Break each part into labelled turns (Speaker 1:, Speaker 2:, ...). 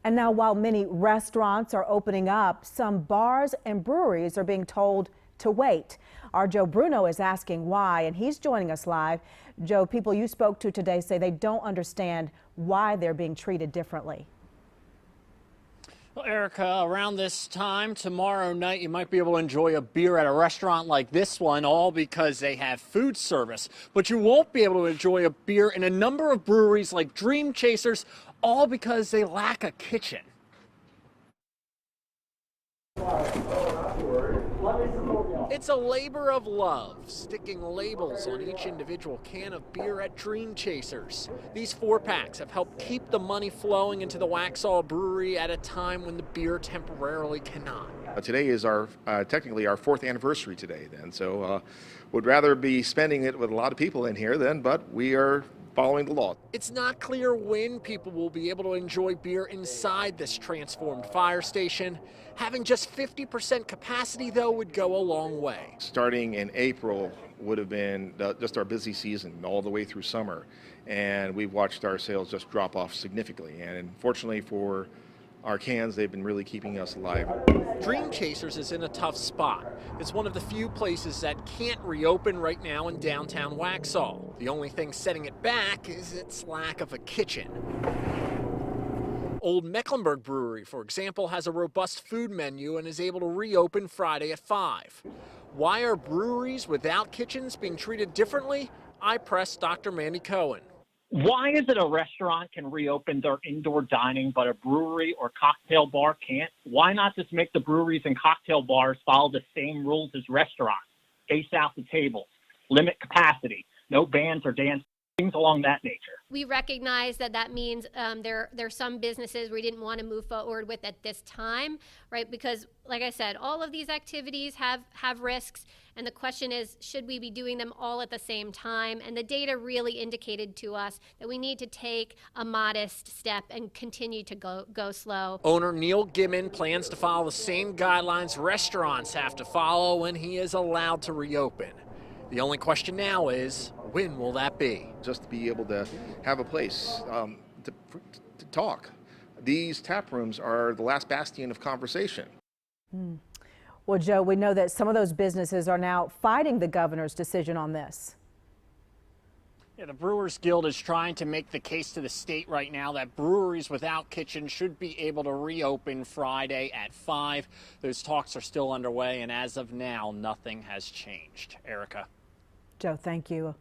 Speaker 1: And now, while many restaurants are opening up, some bars and breweries are being told to wait. Our Joe Bruno is asking why, and he's joining us live. Joe, people you spoke to today say they don't understand why they're being treated differently.
Speaker 2: Well, Erica, around this time tomorrow night, you might be able to enjoy a beer at a restaurant like this one, all because they have food service. But you won't be able to enjoy a beer in a number of breweries like Dream Chasers, all because they lack a kitchen. It's a labor of love, sticking labels on each individual can of beer at Dream Chasers. These 4-packs have helped keep the money flowing into the Waxhaw Brewery at a time when the beer temporarily cannot.
Speaker 3: Today is our technically our 4th anniversary today then, so would rather be spending it with a lot of people in here then, but we are following the law.
Speaker 2: It's not clear when people will be able to enjoy beer inside this transformed fire station. Having just 50% capacity, though, would go a long way.
Speaker 3: Starting in April would have been just our busy season all the way through summer, and we've watched our sales just drop off significantly. And unfortunately for our cans, they've been really keeping us alive.
Speaker 2: Dream Chasers is in a tough spot. It's one of the few places that can't reopen right now in downtown Waxhaw. The only thing setting it back is its lack of a kitchen. Old Mecklenburg Brewery, for example, has a robust food menu and is able to reopen Friday at 5. Why are breweries without kitchens being treated differently? I pressed Dr. Mandy Cohen.
Speaker 4: Why is it a restaurant can reopen their indoor dining, but a brewery or cocktail bar can't? Why not just make the breweries and cocktail bars follow the same rules as restaurants? Space out the tables, limit capacity, no bands or dance, things along that nature.
Speaker 5: We recognize that means there's some businesses we didn't want to move forward with at this time, right? Because, like I said, all of these activities have risks, and the question is, should we be doing them all at the same time? And the data really indicated to us that we need to take a modest step and continue to go slow.
Speaker 2: Owner Neil Gibbon plans to follow the same guidelines restaurants have to follow when he is allowed to reopen. The only question now is, when will that be?
Speaker 3: Just to be able to have a place to talk. These tap rooms are the last bastion of conversation.
Speaker 1: Well, Joe, we know that some of those businesses are now fighting the governor's decision on this.
Speaker 2: Yeah, the Brewers Guild is trying to make the case to the state right now that breweries without kitchens should be able to reopen Friday at 5. Those talks are still underway, and as of now, nothing has changed. Erica.
Speaker 1: Joe, thank you.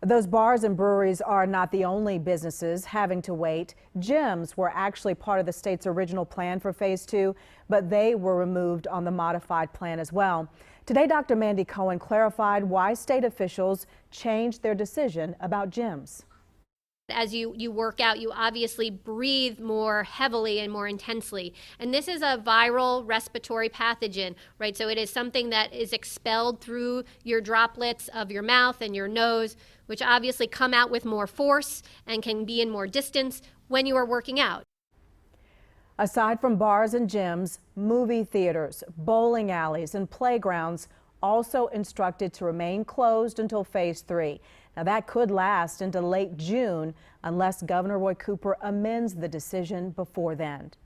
Speaker 1: Those bars and breweries are not the only businesses having to wait. Gyms were actually part of the state's original plan for Phase 2, but they were removed on the modified plan as well. Today, Dr. Mandy Cohen clarified why state officials changed their decision about gyms.
Speaker 5: As you work out, you obviously breathe more heavily and more intensely. And this is a viral respiratory pathogen, right? So it is something that is expelled through your droplets of your mouth and your nose, which obviously come out with more force and can be in more distance when you are working out.
Speaker 1: Aside from bars and gyms, movie theaters, bowling alleys, and playgrounds also instructed to remain closed until Phase 3. Now, that could last into late June unless Governor Roy Cooper amends the decision before then.